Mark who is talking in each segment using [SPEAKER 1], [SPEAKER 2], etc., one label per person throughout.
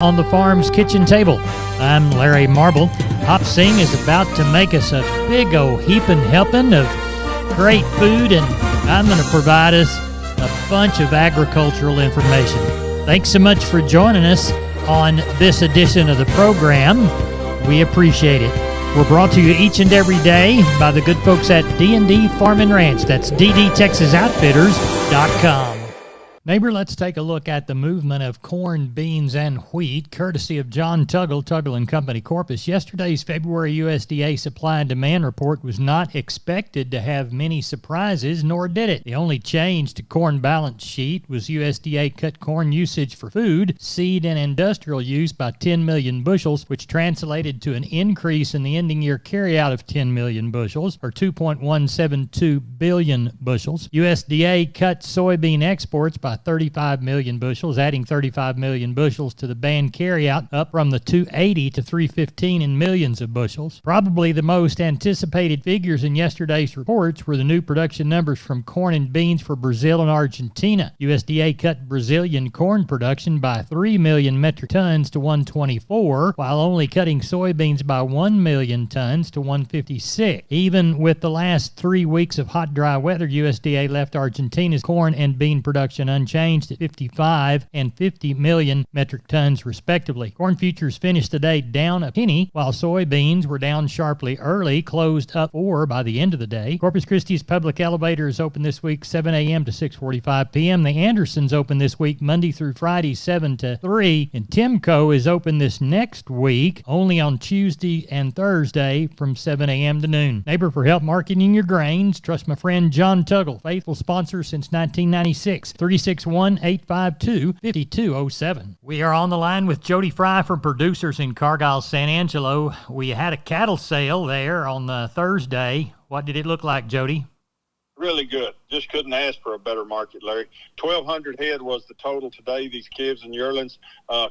[SPEAKER 1] On the farm's kitchen table. I'm Larry Marble. Hop Sing is about to make us a big old heaping helping of great food, and I'm going to provide us a bunch of agricultural information. Thanks so much for joining us on this edition of the program. We appreciate it. We're brought to you each and every day by the good folks at D&D Farm and Ranch. That's ddtexasoutfitters.com. Neighbor, let's take a look at the movement of corn, beans, and wheat, courtesy of John Tuggle, Tuggle & Company, Corpus. Yesterday's February USDA supply and demand report was not expected to have many surprises, nor did it. The only change to corn balance sheet was USDA cut corn usage for food, seed, and industrial use by 10 million bushels, which translated to an increase in the ending year carryout of 10 million bushels, or 2.172 billion bushels. USDA cut soybean exports by 35 million bushels, adding 35 million bushels to the banned carryout, up from the 280 to 315 in millions of bushels. Probably the most anticipated figures in yesterday's reports were the new production numbers from corn and beans for Brazil and Argentina. USDA cut Brazilian corn production by 3 million metric tons to 124, while only cutting soybeans by 1 million tons to 156. Even with the last 3 weeks of hot, dry weather, USDA left Argentina's corn and bean production unchanged at 55 and 50 million metric tons respectively. Corn futures finished the day down a penny, while soybeans were down sharply early, closed up 4 by the end of the day. Corpus Christi's public elevator is open this week 7 a.m. to 6:45 p.m. The Andersons open this week Monday through Friday 7 to 3, and Timco is open this next week only on Tuesday and Thursday from 7 a.m. to noon. Neighbor, for help marketing your grains, trust my friend John Tuggle, faithful sponsor since 1996. 361-852-5207. We are on the line with Jody Fry from Producers in Cargyle, San Angelo. We had a cattle sale there on Thursday. What did it look like, Jody?
[SPEAKER 2] Really good. Just couldn't ask for a better market, Larry. 1,200 head was the total today. These calves and yearlings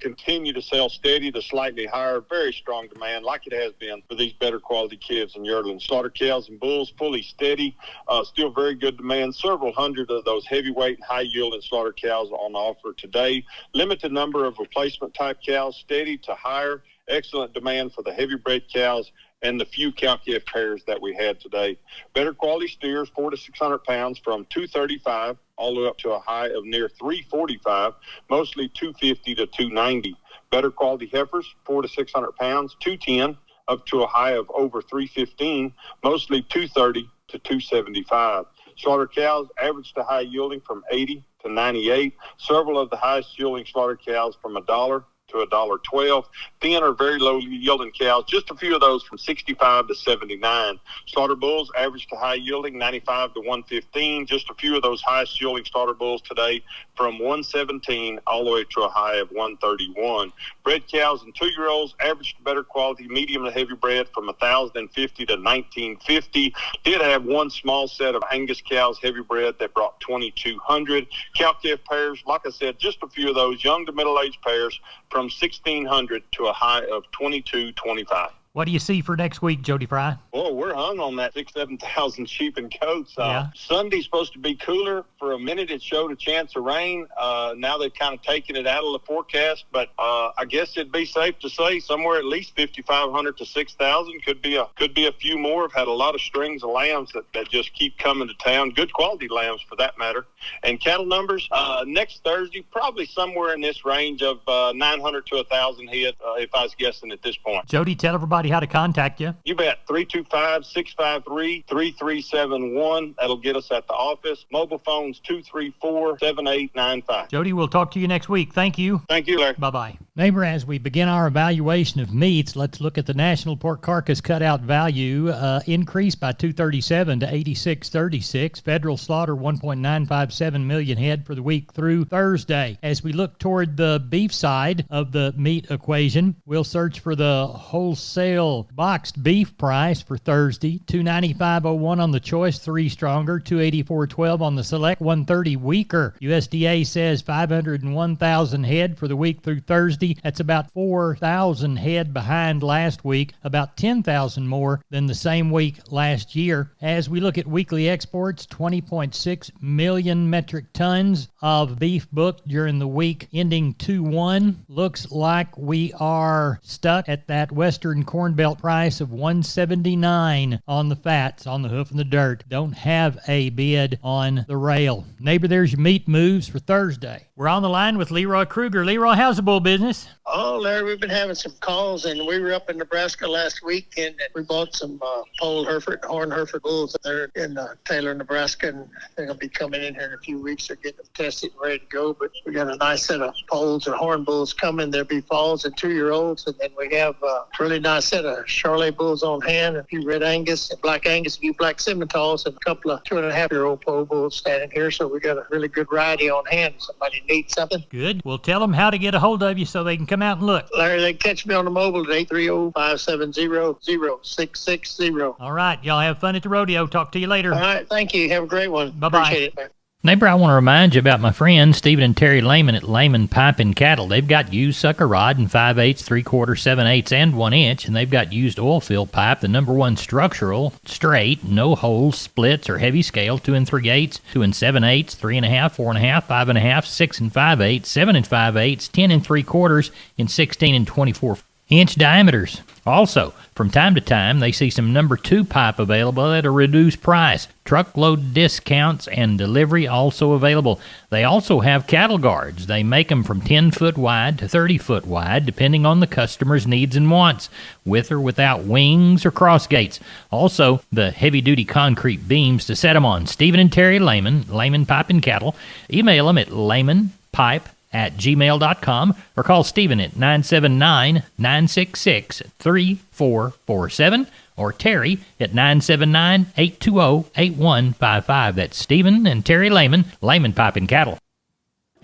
[SPEAKER 2] continue to sell steady to slightly higher. Very strong demand, like it has been for these better quality calves and yearlings. Slaughter cows and bulls, fully steady. Still very good demand. Several hundred of those heavyweight and high-yielding slaughter cows on offer today. Limited number of replacement type cows, steady to higher. Excellent demand for the heavy bred cows and the few cow-calf pairs that we had today. Better quality steers, 400 to 600 pounds, from 235 all the way up to a high of near 345, mostly 250 to 290. Better quality heifers, 400 to 600 pounds, 210 up to a high of over 315, mostly 230 to 275. Slaughter cows, average to high yielding from 80 to 98. Several of the highest yielding slaughter cows from $1 to $1.12. Thin or very low yielding cows, just a few of those from 65 to 79. Slaughter bulls, average to high yielding, 95 to 115. Just a few of those highest yielding slaughter bulls today from 117 all the way to a high of 131. Bred cows and 2-year-olds, average to better quality, medium to heavy bred, from 1,050 to 1,950. Did have one small set of Angus cows, heavy bred, that brought 2,200. Cow-calf pairs, like I said, just a few of those young to middle-aged pairs from 1,600 to a high of 2,225.
[SPEAKER 1] What do you see for next week, Jody Fry?
[SPEAKER 2] Well, we're hung on that 7,000 sheep and goats.
[SPEAKER 1] Yeah.
[SPEAKER 2] Sunday's supposed to be cooler. For a minute, it showed a chance of rain. Now they've kind of taken it out of the forecast, but I guess it'd be safe to say somewhere at least 5,500 to 6,000. Could be a few more. I've had a lot of strings of lambs that just keep coming to town. Good quality lambs, for that matter. And cattle numbers next Thursday, probably somewhere in this range of 900 to 1,000 head, if I was guessing at this point.
[SPEAKER 1] Jody, tell everybody how to contact you.
[SPEAKER 2] You bet. 325-653-3371. That'll get us at the office. Mobile phones 234-7895.
[SPEAKER 1] Jody, we'll talk to you next week. Thank you.
[SPEAKER 2] Thank you, Larry.
[SPEAKER 1] Bye-bye. Neighbor, as we begin our evaluation of meats, let's look at the national pork carcass cutout value. Increased by 237 to 86.36. Federal slaughter 1.957 million head for the week through Thursday. As we look toward the beef side of the meat equation, we'll search for the wholesale boxed beef price for Thursday. $295.01 on the choice, 3 stronger. $284.12 on the select, 130 weaker. USDA says 501,000 head for the week through Thursday. Thursday. That's about 4,000 head behind last week, about 10,000 more than the same week last year. As we look at weekly exports, 20.6 million metric tons of beef booked during the week ending 2/1. Looks like we are stuck at that Western Corn Belt price of $179 on the fats, on the hoof and the dirt. Don't have a bid on the rail. Neighbor, there's your meat moves for Thursday. We're on the line with Leroy Kruger. Leroy, how's the bull business?
[SPEAKER 3] Oh, Larry, we've been having some calls, and we were up in Nebraska last week, and we bought some Pole Hereford and Horn Hereford bulls. They're in Taylor, Nebraska, and they're going to be coming in here in a few weeks. They're getting them tested and ready to go, but we got a nice set of poles and horn bulls coming. There'll be falls and 2-year-olds, and then we have a really nice set of Charolais bulls on hand, a few Red Angus and Black Angus, a few Black Simmentals, and a couple of 2.5-year-old pole bulls standing here. So we got a really good variety on hand. Somebody needs something.
[SPEAKER 1] Good. Well, tell them how to get a hold of you so they can come out and look.
[SPEAKER 3] Larry, they can catch me on the mobile at 830-570-0660.
[SPEAKER 1] All right. Y'all have fun at the rodeo. Talk to you later.
[SPEAKER 3] All right. Thank you. Have a great one.
[SPEAKER 1] Bye-bye.
[SPEAKER 3] Appreciate it.
[SPEAKER 1] Neighbor, I want to remind you about my friends Stephen and Terry Lehman at Lehman Pipe and Cattle. They've got used sucker rod in 5/8, 3/4, 7/8, and 1 inch, and they've got used oil field pipe, the #1 structural, straight, no holes, splits, or heavy scale, 2 3/8, 2 7/8, 3.5, 4.5, 5.5, 6 5/8, 7 5/8, 10 3/4, and 16 24-inch diameters. Also, from time to time, they see some #2 pipe available at a reduced price. Truckload discounts and delivery also available. They also have cattle guards. They make them from 10-foot wide to 30-foot wide, depending on the customer's needs and wants, with or without wings or cross gates. Also, the heavy-duty concrete beams to set them on. Stephen and Terry Lehman, Lehman Pipe and Cattle. Email them at lehmanpipe@gmail.com or call Stephen at 979-966-3447 or Terry at 979-820-8155. That's Stephen and Terry Lehman, Lehman Pipe and Cattle.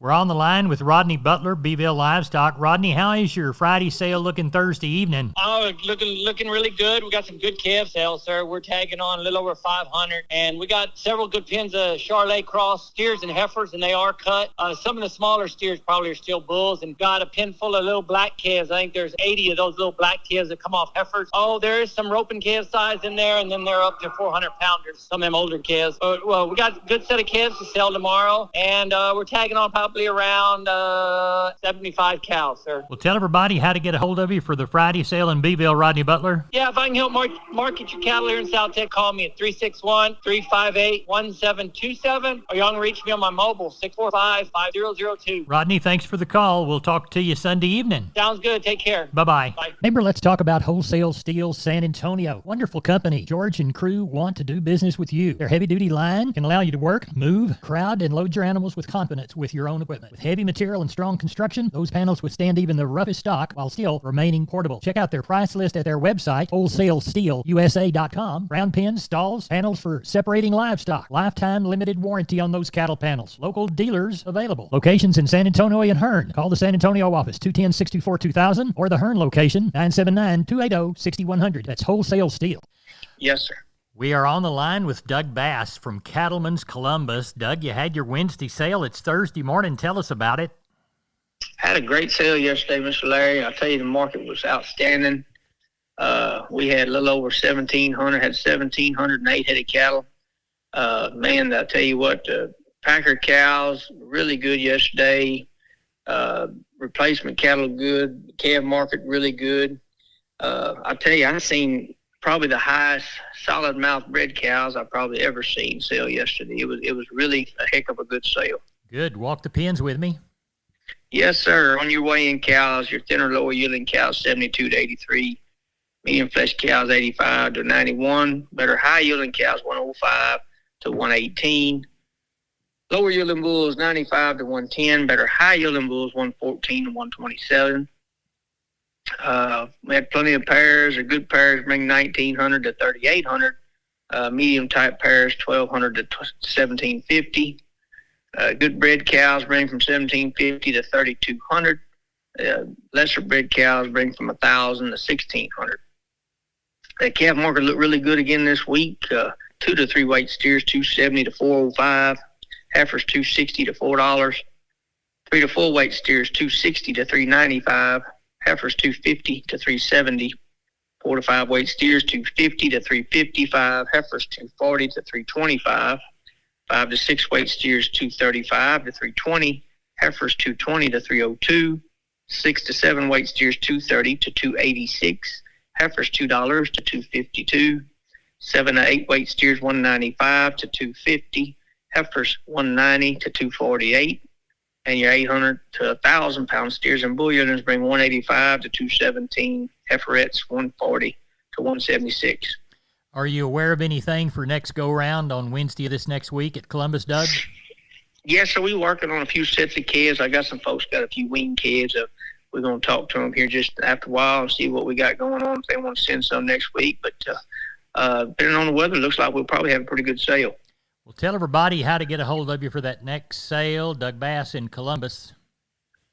[SPEAKER 1] We're on the line with Rodney Butler, Beeville Livestock. Rodney, how is your Friday sale looking Thursday evening?
[SPEAKER 4] Oh, looking really good. We got some good calf sales, sir. We're tagging on a little over 500, and we got several good pins of Charolais cross steers and heifers, and they are cut. Some of the smaller steers probably are still bulls, and got a pin full of little black calves. I think there's 80 of those little black calves that come off heifers. Oh, there is some roping calf size in there, and then they're up to 400 pounders, some of them older calves. Well, we got a good set of calves to sell tomorrow, and we're tagging on probably around 75 cows, sir.
[SPEAKER 1] Well, tell everybody how to get a hold of you for the Friday sale in Beeville, Rodney Butler.
[SPEAKER 4] Yeah, if I can help market your cattle here in South Tech, call me at 361-358-1727, or y'all can reach me on my mobile, 645-5002.
[SPEAKER 1] Rodney, thanks for the call. We'll talk to you Sunday evening.
[SPEAKER 4] Sounds good. Take care.
[SPEAKER 1] Bye-bye.
[SPEAKER 4] Bye.
[SPEAKER 1] Neighbor, let's talk about Wholesale Steel San Antonio. Wonderful company. George and crew want to do business with you. Their heavy-duty line can allow you to work, move, crowd, and load your animals with confidence with your own equipment. With heavy material and strong construction, those panels withstand even the roughest stock while still remaining portable. Check out their price list at their website, wholesalesteelusa.com. Round pins, stalls, panels for separating livestock. Lifetime limited warranty on those cattle panels. Local dealers available. Locations in San Antonio and Hearn. Call the San Antonio office, 210-64-2000, or the Hearn location, 979-280-6100. That's Wholesale Steel.
[SPEAKER 3] Yes, sir.
[SPEAKER 1] We are on the line with Doug Bass from Cattleman's Columbus. Doug, you had your Wednesday sale. It's Thursday morning. Tell us about it.
[SPEAKER 3] Had a great sale yesterday, Mr. Larry. I'll tell you, the market was outstanding. We had a little over 1,700, had 1,708 head of cattle. Man, I'll tell you what, Packer cows, really good yesterday. Replacement cattle good. Calf market, really good. I'll tell you, I've seen probably the highest solid mouth bred cows I've probably ever seen sell yesterday. It was really a heck of a good sale.
[SPEAKER 1] Good. Walk the pins with me.
[SPEAKER 3] Yes, sir. On your weigh-in cows, your thinner, lower yielding cows, 72 to 83. Medium flesh cows, 85 to 91. Better high yielding cows, 105 to 118. Lower yielding bulls, 95 to 110. Better high yielding bulls, 114 to 127. We had plenty of pairs. The good pairs bring 1,900 to 3,800. Medium type pairs, 1,200 to 1,750. Good bred cows bring from 1,750 to 3,200. Lesser bred cows bring from 1,000 to 1,600. The calf market looked really good again this week. 2 to 3 weight steers, $270 to $405. Heifers, $260 to $4. 3 to 4 weight steers 260 to 395, heifers 250 to 370. 4 to 5 weight steers 250 to 355, heifers 240 to 325. 5 to 6 weight steers 235 to 320, heifers 220 to 302. 6 to 7 weight steers 230 to 286, heifers $2 to 252. 7 to 8 weight steers 195 to 250, heifers 190 to 248. And your 800 to 1,000 pound steers and bull yearlings bring 185 to 217, heiferettes 140 to 176.
[SPEAKER 1] Are you aware of anything for next go-round on Wednesday of this next week at Columbus, Doug?
[SPEAKER 3] Yes, so we're working on a few sets of calves. I got some folks got a few weaned calves. We're going to talk to them here just after a while and see what we got going on, if they want to send some next week. But depending on the weather, it looks like we'll probably have a pretty good sale.
[SPEAKER 1] Well, tell everybody how to get a hold of you for that next sale, Doug Bass in Columbus.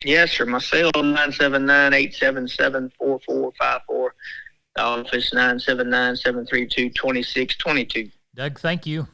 [SPEAKER 3] Yes, sir. My cell 979-877-4454. The office 979-732-2622.
[SPEAKER 1] Doug, thank you.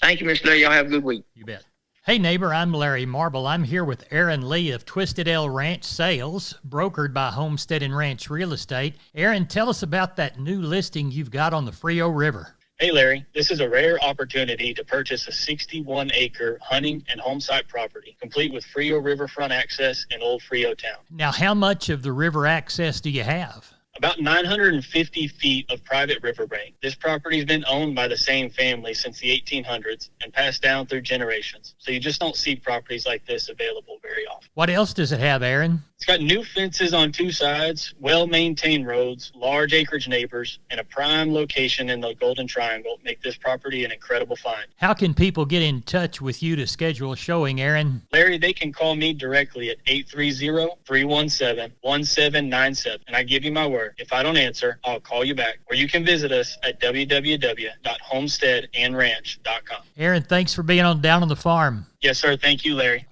[SPEAKER 3] Thank you, Mr. Larry. Y'all have a good week.
[SPEAKER 1] You bet. Hey, neighbor, I'm Larry Marble. I'm here with Aaron Lee of Twisted L Ranch Sales, brokered by Homestead and Ranch Real Estate. Aaron, tell us about that new listing you've got on the Frio River.
[SPEAKER 5] Hey, Larry, this is a rare opportunity to purchase a 61-acre hunting and home site property, complete with Frio riverfront access in Old Frio Town.
[SPEAKER 1] Now, how much of the river access do you have?
[SPEAKER 5] About 950 feet of private riverbank. This property's been owned by the same family since the 1800s and passed down through generations. So you just don't see properties like this available very often.
[SPEAKER 1] What else does it have, Aaron?
[SPEAKER 5] It's got new fences on 2 sides, well-maintained roads, large acreage neighbors, and a prime location in the Golden Triangle make this property an incredible find.
[SPEAKER 1] How can people get in touch with you to schedule a showing, Aaron?
[SPEAKER 5] Larry, they can call me directly at 830-317-1797, and I give you my word. If I don't answer, I'll call you back. Or you can visit us at www.homesteadandranch.com.
[SPEAKER 1] Aaron, thanks for being down on the farm.
[SPEAKER 5] Yes, sir. Thank you, Larry.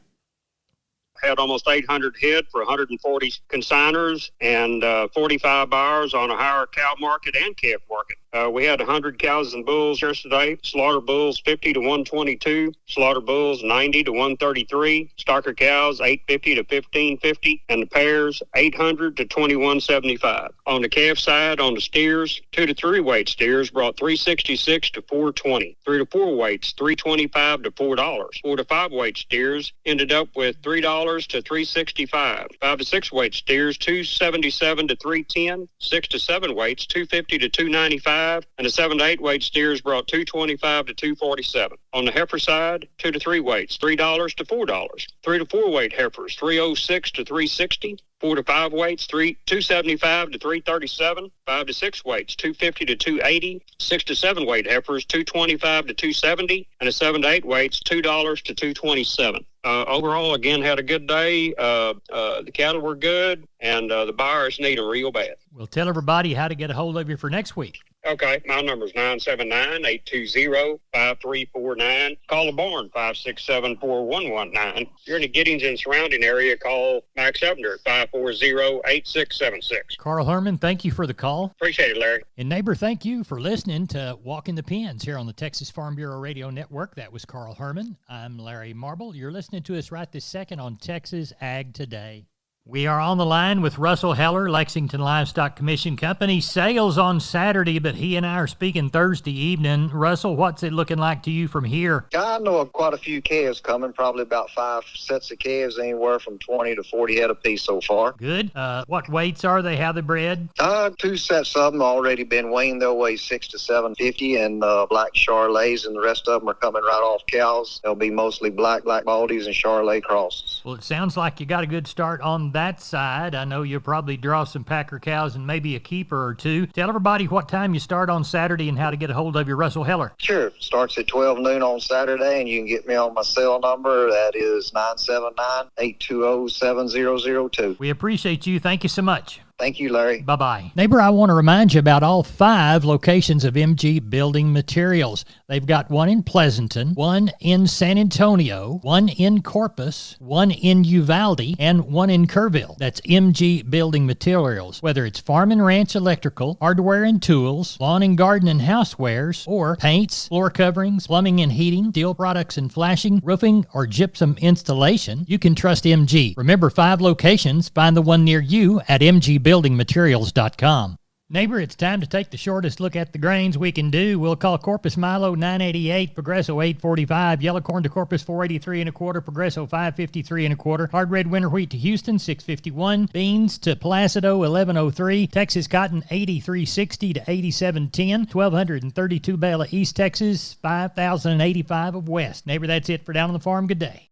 [SPEAKER 2] Had almost 800 head for 140 consigners and 45 buyers on a higher cow market and calf market. We had 100 cows and bulls yesterday. Slaughter bulls 50 to 122, slaughter bulls 90 to 133, stocker cows 850 to 1550, and the pairs 800 to 2175. On the calf side, on the steers, 2 to 3 weight steers brought 366 to 420. 3 to 4 weights 325 to $4. 4 to 5 weight steers ended up with $3 to $365. 5 to 6 weight steers 277 to 310. 6 to 7 weights 250 to 295. And the 7 to 8 weight steers brought 225 to 247. On the heifer side, 2 to 3 weights, $3 to $4. 3 to 4 weight heifers, 306 to 360. 4 to 5 weights, 275 to 337. 5 to 6 weights, 250 to 280. 6 to 7 weight heifers, 225 to 270. And the 7 to 8 weights, $2 to 227. Overall, again, had a good day. The cattle were good, and the buyers need them real bad.
[SPEAKER 1] Well, tell everybody how to get a hold of you for next week.
[SPEAKER 2] Okay, my number is 979-820-5349. Call the barn, 567-4119. If you're in the Giddings and surrounding area, call Max Ebner at 540-8676.
[SPEAKER 1] Carl Herman, thank you for the call.
[SPEAKER 2] Appreciate it, Larry.
[SPEAKER 1] And neighbor, thank you for listening to Walking the Pens here on the Texas Farm Bureau Radio Network. That was Carl Herman. I'm Larry Marble. You're listening to us right this second on Texas Ag Today. We are on the line with Russell Heller, Lexington Livestock Commission Company. Sales on Saturday, but he and I are speaking Thursday evening. Russell, what's it looking like to you from here?
[SPEAKER 6] I know of quite a few calves coming, probably about 5 sets of calves, anywhere from 20 to 40 head apiece so far.
[SPEAKER 1] Good. What weights are they? How they bred?
[SPEAKER 6] 2 sets of them already been weaned. They'll weigh 6 to 750, and black Charolais, and the rest of them are coming right off cows. They'll be mostly black Baldies and Charolais crosses.
[SPEAKER 1] Well, it sounds like you got a good start on that side. I know you'll probably draw some packer cows and maybe a keeper or two. Tell everybody what time you start on Saturday and how to get a hold of you, Russell Heller.
[SPEAKER 6] Sure. Starts at 12 noon on Saturday, and you can get me on my cell number. That is 979-820-7002.
[SPEAKER 1] We appreciate you. Thank you so much.
[SPEAKER 6] Thank you, Larry.
[SPEAKER 1] Bye-bye. Neighbor, I want to remind you about all 5 locations of MG Building Materials. They've got one in Pleasanton, one in San Antonio, one in Corpus, one in Uvalde, and one in Kerrville. That's MG Building Materials. Whether it's farm and ranch electrical, hardware and tools, lawn and garden and housewares, or paints, floor coverings, plumbing and heating, steel products and flashing, roofing, or gypsum installation, you can trust MG. Remember, 5 locations. Find the one near you at mgbuildingmaterials.com. Neighbor, it's time to take the shortest look at the grains we can do. We'll call Corpus Milo $9.88, Progresso $8.45, yellow corn to Corpus $4.83 1/4, Progresso $5.53 1/4, hard red winter wheat to Houston $6.51, beans to Placido $11.03, Texas cotton $83.60 to $87.10, 1,232 bale of East Texas, 5,085 of West. Neighbor, that's it for Down on the Farm. Good day.